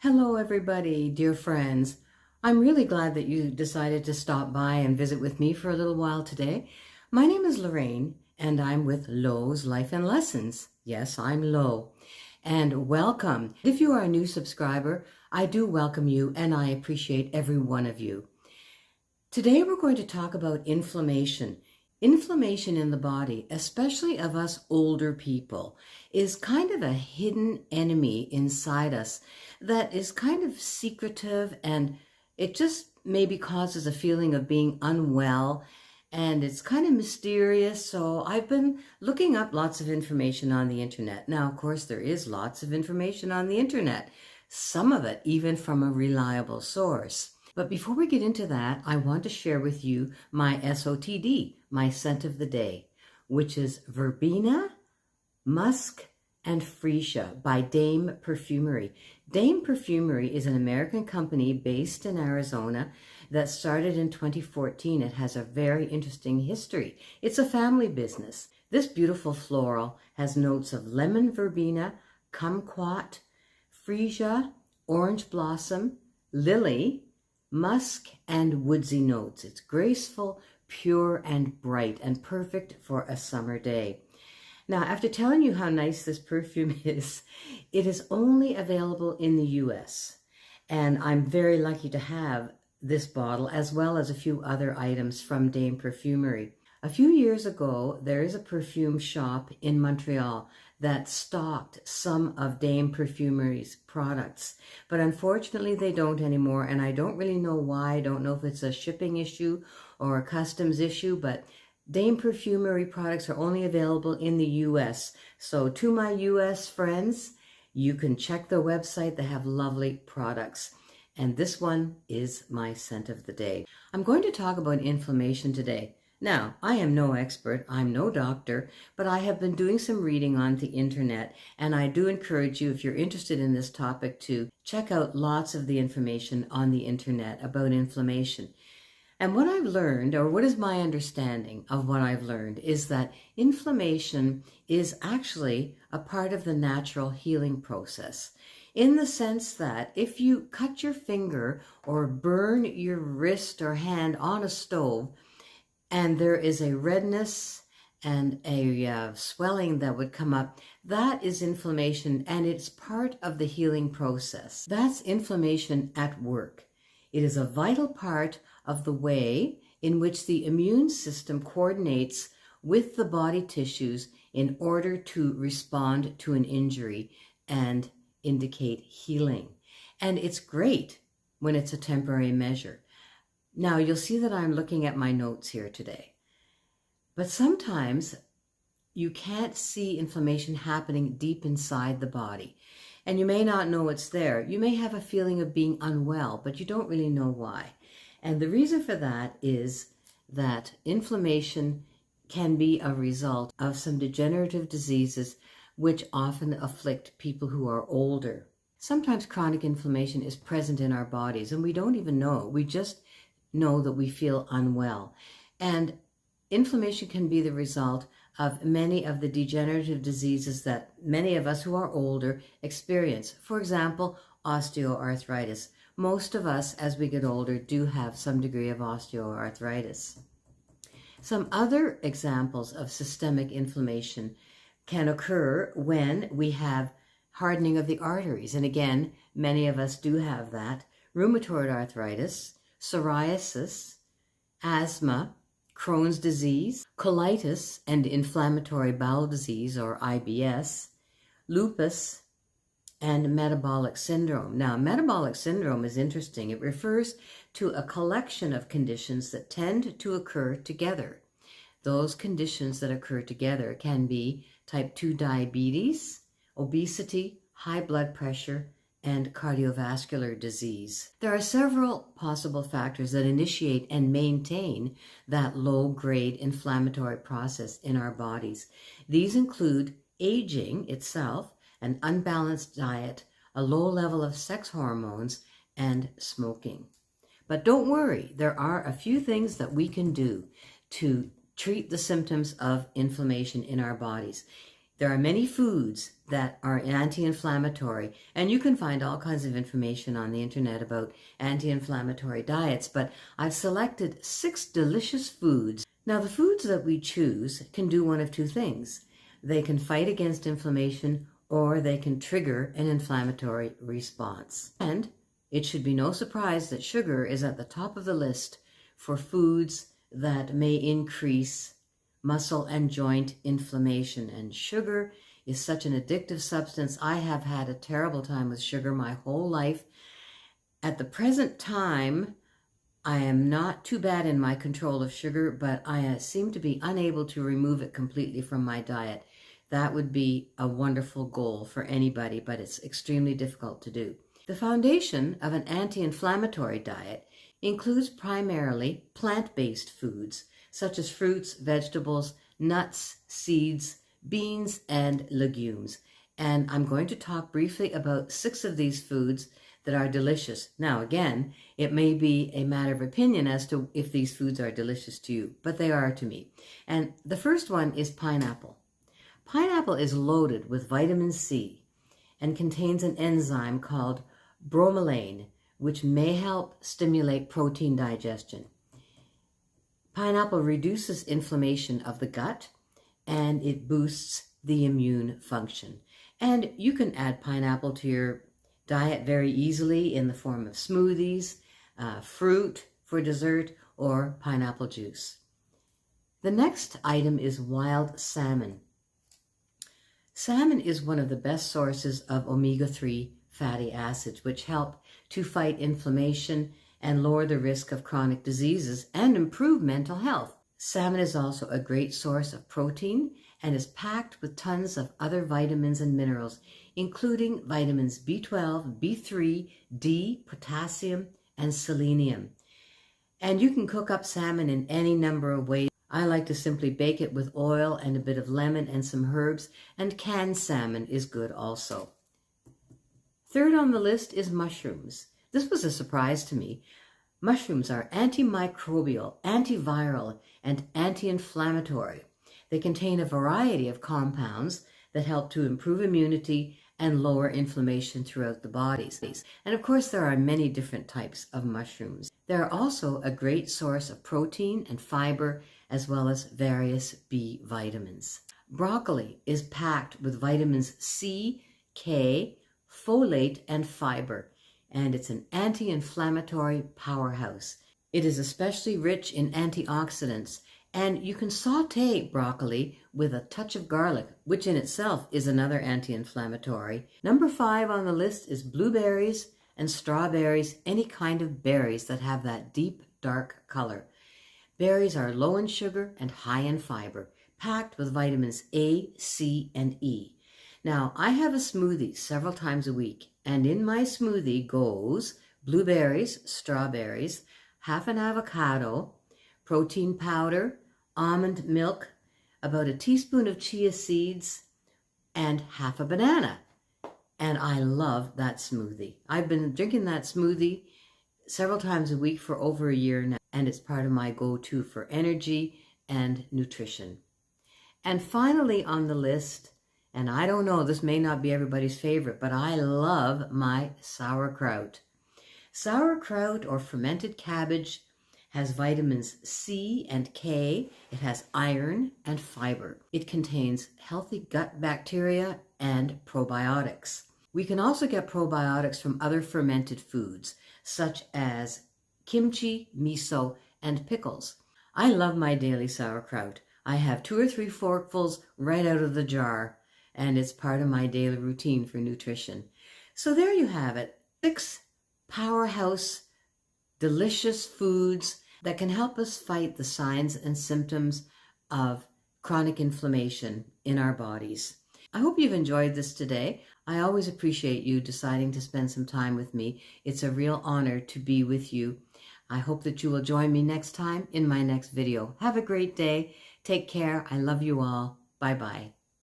Hello, everybody, dear friends. I'm really glad that you decided to stop by and visit with me for a little while today. My name is Lorraine, and I'm with Lo's Life and Lessons. Yes, I'm Lo. And welcome. If you are a new subscriber, I do welcome you, and I appreciate every one of you. Today, we're going to talk about inflammation. Inflammation in the body, especially of us older people, is kind of a hidden enemy inside us that is kind of secretive, and it just maybe causes a feeling of being unwell, and it's kind of mysterious. So I've been looking up lots of information on the internet. Now, of course, there is lots of information on the internet, some of it even from a reliable source. But before we get into that, I want to share with you my SOTD, my scent of the day, which is Verbena, Musk, and Freesia by Dame Perfumery. Dame Perfumery is an American company based in Arizona that started in 2014. It has a very interesting history. It's a family business. This beautiful floral has notes of lemon verbena, kumquat, freesia, orange blossom, lily, musk, and woodsy notes. It's graceful, pure, and bright, and perfect for a summer day. Now, after telling you how nice this perfume is, it is only available in the US. And I'm very lucky to have this bottle as well as a few other items from Dame Perfumery. A few years ago, there is a perfume shop in Montreal that stocked some of Dame Perfumery's products, but unfortunately they don't anymore, and I don't really know why. I don't know if it's a shipping issue or a customs issue, but Dame Perfumery products are only available in the US. So to my US friends, you can check their website. They have lovely products. And this one is my scent of the day. I'm going to talk about inflammation today. Now, I am no expert, I'm no doctor, but I have been doing some reading on the internet, and I do encourage you, if you're interested in this topic, to check out lots of the information on the internet about inflammation. And what I've learned, or what is my understanding of what I've learned, is that inflammation is actually a part of the natural healing process, in the sense that if you cut your finger or burn your wrist or hand on a stove, and there is a redness and a swelling that would come up, that is inflammation, and it's part of the healing process. That's inflammation at work. It is a vital part of the way in which the immune system coordinates with the body tissues in order to respond to an injury and indicate healing. And it's great when it's a temporary measure. Now, you'll see that I'm looking at my notes here today. But sometimes you can't see inflammation happening deep inside the body. And you may not know it's there. You may have a feeling of being unwell, but you don't really know why. And the reason for that is that inflammation can be a result of some degenerative diseases which often afflict people who are older. Sometimes chronic inflammation is present in our bodies and we don't even know. We just know that we feel unwell. And inflammation can be the result of many of the degenerative diseases that many of us who are older experience. For example, osteoarthritis. Most of us, as we get older, do have some degree of osteoarthritis. Some other examples of systemic inflammation can occur when we have hardening of the arteries. And again, many of us do have that. Rheumatoid arthritis, psoriasis, asthma, Crohn's disease, colitis and inflammatory bowel disease, or IBS, lupus, and metabolic syndrome. Now, metabolic syndrome is interesting. It refers to a collection of conditions that tend to occur together. Those conditions that occur together can be type 2 diabetes, obesity, high blood pressure, and cardiovascular disease. There are several possible factors that initiate and maintain that low-grade inflammatory process in our bodies. These include aging itself, an unbalanced diet, a low level of sex hormones, and smoking. But don't worry, there are a few things that we can do to treat the symptoms of inflammation in our bodies. There are many foods that are anti-inflammatory, and you can find all kinds of information on the internet about anti-inflammatory diets, but I've selected 6 delicious foods. Now, the foods that we choose can do one of two things. They can fight against inflammation, or they can trigger an inflammatory response. And it should be no surprise that sugar is at the top of the list for foods that may increase muscle and joint inflammation. And sugar is such an addictive substance. I have had a terrible time with sugar my whole life. At the present time, I am not too bad in my control of sugar, but I seem to be unable to remove it completely from my diet. That would be a wonderful goal for anybody, but it's extremely difficult to do. The foundation of an anti-inflammatory diet includes primarily plant-based foods, such as fruits, vegetables, nuts, seeds, beans, and legumes. And I'm going to talk briefly about 6 of these foods that are delicious. Now, again, it may be a matter of opinion as to if these foods are delicious to you, but they are to me. And the first one is pineapple. Pineapple is loaded with vitamin C and contains an enzyme called bromelain, which may help stimulate protein digestion. Pineapple reduces inflammation of the gut, and it boosts the immune function. And you can add pineapple to your diet very easily in the form of smoothies, fruit for dessert, or pineapple juice. The next item is wild salmon. Salmon is one of the best sources of omega-3 fatty acids, which help to fight inflammation and lower the risk of chronic diseases and improve mental health. Salmon is also a great source of protein and is packed with tons of other vitamins and minerals, including vitamins B12, B3, D, potassium, and selenium. And you can cook up salmon in any number of ways. I like to simply bake it with oil and a bit of lemon and some herbs, and canned salmon is good also. Third on the list is mushrooms. This was a surprise to me. Mushrooms are antimicrobial, antiviral, and anti-inflammatory. They contain a variety of compounds that help to improve immunity and lower inflammation throughout the body. And of course, there are many different types of mushrooms. They are also a great source of protein and fiber, as well as various B vitamins. Broccoli is packed with vitamins C, K, folate, and fiber, and it's an anti-inflammatory powerhouse. It is especially rich in antioxidants, and you can saute broccoli with a touch of garlic, which in itself is another anti-inflammatory. Number 5 on the list is blueberries and strawberries, any kind of berries that have that deep, dark color. Berries are low in sugar and high in fiber, packed with vitamins A, C, and E. Now, I have a smoothie several times a week, and in my smoothie goes blueberries, strawberries, half an avocado, protein powder, almond milk, about a teaspoon of chia seeds, and half a banana. And I love that smoothie. I've been drinking that smoothie several times a week for over a year now, and it's part of my go-to for energy and nutrition. And finally on the list, and I don't know, this may not be everybody's favorite, but I love my sauerkraut. Sauerkraut, or fermented cabbage, has vitamins C and K. It has iron and fiber. It contains healthy gut bacteria and probiotics. We can also get probiotics from other fermented foods, such as kimchi, miso, and pickles. I love my daily sauerkraut. I have 2 or 3 forkfuls right out of the jar, and it's part of my daily routine for nutrition. So there you have it, 6 powerhouse, delicious foods that can help us fight the signs and symptoms of chronic inflammation in our bodies. I hope you've enjoyed this today. I always appreciate you deciding to spend some time with me. It's a real honor to be with you. I hope that you will join me next time in my next video. Have a great day. Take care. I love you all. Bye-bye.